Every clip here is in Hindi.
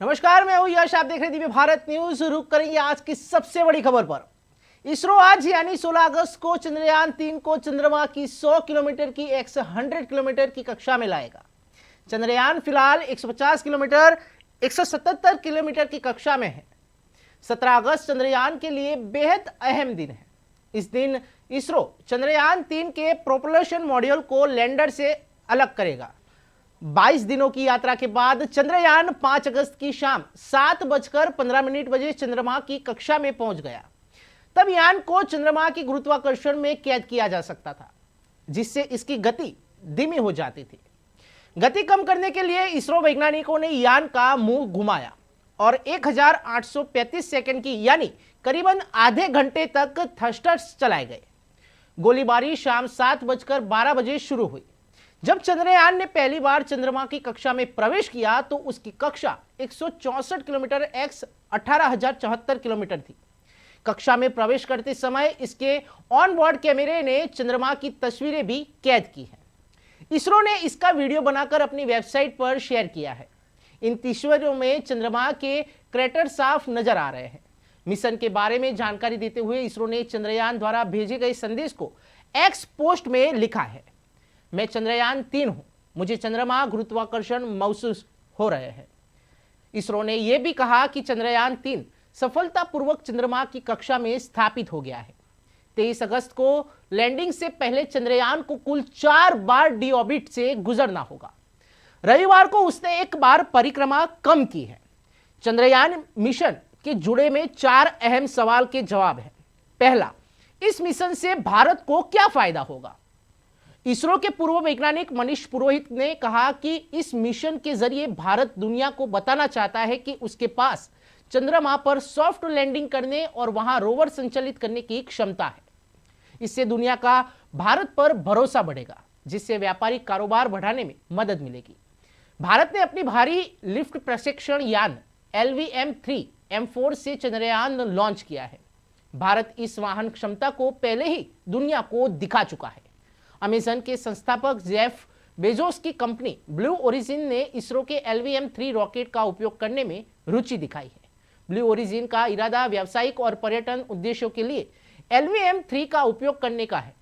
नमस्कार, मैं हूं यश। आप देख रहे हैं दिव्य भारत न्यूज। रुक करेंगे आज की सबसे बड़ी खबर पर। इसरो आज यानी 16 अगस्त को चंद्रयान-3 को चंद्रमा की 100 किलोमीटर की 100 किलोमीटर की कक्षा में लाएगा। चंद्रयान फिलहाल 150 किलोमीटर 177 किलोमीटर की कक्षा में है। 17 अगस्त चंद्रयान के लिए बेहद अहम दिन है। इस दिन इसरो चंद्रयान-3 के प्रोपल्शन मॉड्यूल को लैंडर से अलग करेगा। 22 दिनों की यात्रा के बाद चंद्रयान 5 अगस्त की शाम 7:15 बजे चंद्रमा की कक्षा में पहुंच गया। तब यान को चंद्रमा की गुरुत्वाकर्षण में कैद किया जा सकता था, जिससे इसकी गति धीमी हो जाती थी। गति कम करने के लिए इसरो वैज्ञानिकों ने यान का मुंह घुमाया और 1835 सेकंड की यानी करीबन आधे घंटे तक थ्रस्टर्स चलाए गए। गोलीबारी शाम 7:12 बजे शुरू हुई। जब चंद्रयान ने पहली बार चंद्रमा की कक्षा में प्रवेश किया तो उसकी कक्षा 164 किलोमीटर x 18,074 किलोमीटर थी। कक्षा में प्रवेश करते समय इसके ऑन बोर्ड कैमरे ने चंद्रमा की तस्वीरें भी कैद की हैं। इसरो ने इसका वीडियो बनाकर अपनी वेबसाइट पर शेयर किया है। इन तस्वीरों में चंद्रमा के क्रेटर साफ नजर आ रहे हैं। मिशन के बारे में जानकारी देते हुए इसरो ने चंद्रयान द्वारा भेजे गए संदेश को एक्स पोस्ट में लिखा है। मैं चंद्रयान-3 हूं, मुझे चंद्रमा गुरुत्वाकर्षण महसूस हो रहे हैं। इसरो ने यह भी कहा कि चंद्रयान-3 सफलतापूर्वक चंद्रमा की कक्षा में स्थापित हो गया है। 23 अगस्त को लैंडिंग से पहले चंद्रयान को कुल 4 बार डी ऑर्बिट से गुजरना होगा। रविवार को उसने एक बार परिक्रमा कम की है। चंद्रयान मिशन के जुड़े में 4 अहम सवाल के जवाब हैं। पहला, इस मिशन से भारत को क्या फायदा होगा? इसरो के पूर्व वैज्ञानिक मनीष पुरोहित ने कहा कि इस मिशन के जरिए भारत दुनिया को बताना चाहता है कि उसके पास चंद्रमा पर सॉफ्ट लैंडिंग करने और वहां रोवर संचालित करने की क्षमता है। इससे दुनिया का भारत पर भरोसा बढ़ेगा, जिससे व्यापारिक कारोबार बढ़ाने में मदद मिलेगी। भारत ने अपनी भारी लिफ्ट प्रशिक्षण यान LVM-3M4 से चंद्रयान लॉन्च किया है। भारत इस वाहन क्षमता को पहले ही दुनिया को दिखा चुका है। अमेजन के संस्थापक जेफ बेजोस की कंपनी ब्लू ओरिजिन ने इसरो के LVM-3 रॉकेट का उपयोग करने में रुचि दिखाई है। ब्लू ओरिजिन का इरादा व्यावसायिक और पर्यटन उद्देश्यों के लिए LVM-3 का उपयोग करने का है।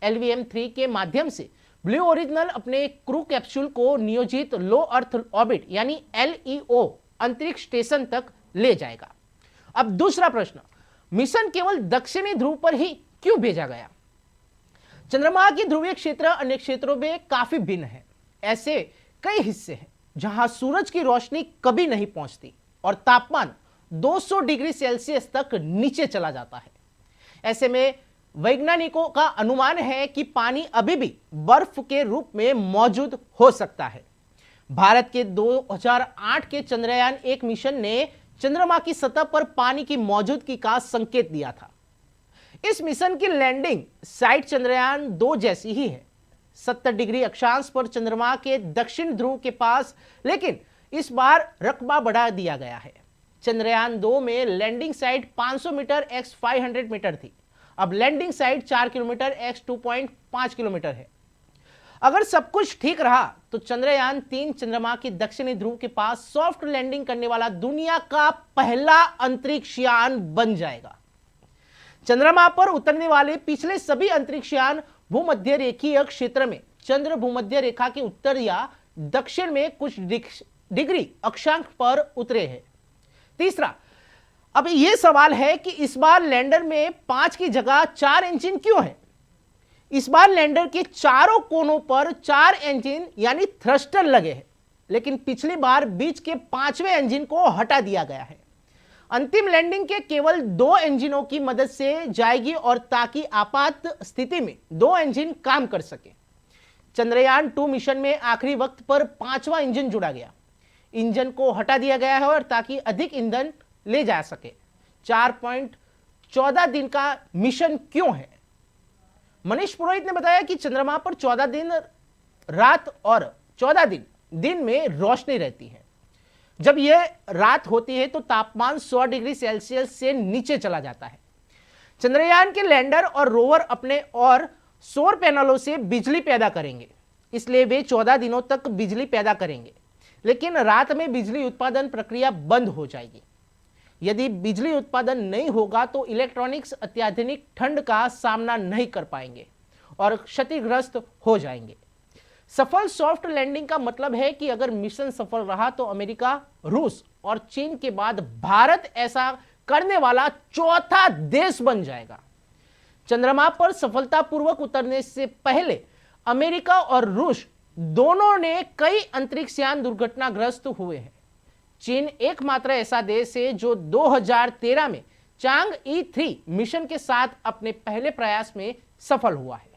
LVM-3 के माध्यम से ब्लू ओरिजिनल अपने क्रू कैप्सूल को नियोजित लो अर्थ ऑर्बिट यानी LEO अंतरिक्ष स्टेशन तक ले जाएगा। अब दूसरा प्रश्न, मिशन केवल दक्षिणी ध्रुव पर ही क्यों भेजा गया? चंद्रमा की ध्रुवीय क्षेत्र अन्य क्षेत्रों में काफी भिन्न है। ऐसे कई हिस्से हैं जहां सूरज की रोशनी कभी नहीं पहुंचती और तापमान 200 डिग्री सेल्सियस तक नीचे चला जाता है। ऐसे में वैज्ञानिकों का अनुमान है कि पानी अभी भी बर्फ के रूप में मौजूद हो सकता है। भारत के 2008 के चंद्रयान-1 मिशन ने चंद्रमा की सतह पर पानी की मौजूदगी का संकेत दिया था। इस मिशन की लैंडिंग साइट चंद्रयान-2 जैसी ही है, 70 डिग्री अक्षांश पर चंद्रमा के दक्षिण ध्रुव के पास, लेकिन इस बार रकबा बढ़ा दिया गया है। चंद्रयान-2 में landing site 500 metre x 500 metre थी। अब landing site 4 kilometre x 2.5 kilometre है। अगर सब कुछ ठीक रहा तो चंद्रयान-3 चंद्रमा के दक्षिणी ध्रुव के पास सॉफ्ट लैंडिंग करने वाला दुनिया का पहला अंतरिक्ष यान बन जाएगा। चंद्रमा पर उतरने वाले पिछले सभी अंतरिक्ष यान भूमध्य रेखीय क्षेत्र में चंद्र भूमध्य रेखा के उत्तर या दक्षिण में कुछ डिग्री अक्षांश पर उतरे हैं। तीसरा, अब यह सवाल है कि इस बार लैंडर में 5 की जगह 4 इंजन क्यों है? इस बार लैंडर के चारों कोनों पर 4 इंजन यानी थ्रस्टर लगे हैं, लेकिन पिछली बार बीच के 5वें इंजन को हटा दिया गया है। अंतिम लैंडिंग के केवल 2 इंजनों की मदद से जाएगी और ताकि आपात स्थिति में 2 इंजन काम कर सके। चंद्रयान-2 मिशन में आखिरी वक्त पर 5वां इंजन जुड़ा गया। इंजन को हटा दिया गया है और ताकि अधिक ईंधन ले जा सके। 4.14 दिन का मिशन क्यों है? मनीष पुरोहित ने बताया कि चंद्रमा पर 14 दिन रात और 14 दिन में रोशनी रहती है। जब यह रात होती है तो तापमान 100 डिग्री सेल्सियस से नीचे चला जाता है। चंद्रयान के लैंडर और रोवर अपने और सौर पैनलों से बिजली पैदा करेंगे, इसलिए वे 14 दिनों तक बिजली पैदा करेंगे। लेकिन रात में बिजली उत्पादन प्रक्रिया बंद हो जाएगी। यदि बिजली उत्पादन नहीं होगा तो इलेक्ट्रॉनिक्स अत्याधुनिक ठंड का सामना नहीं कर पाएंगे और क्षतिग्रस्त हो जाएंगे। सफल सॉफ्ट लैंडिंग का मतलब है कि अगर मिशन सफल रहा तो अमेरिका, रूस और चीन के बाद भारत ऐसा करने वाला चौथा देश बन जाएगा। चंद्रमा पर सफलतापूर्वक उतरने से पहले अमेरिका और रूस दोनों ने कई अंतरिक्ष यान दुर्घटनाग्रस्त हुए हैं। चीन एकमात्र ऐसा देश है जो 2013 में चांग ई 3 मिशन के साथ अपने पहले प्रयास में सफल हुआ है।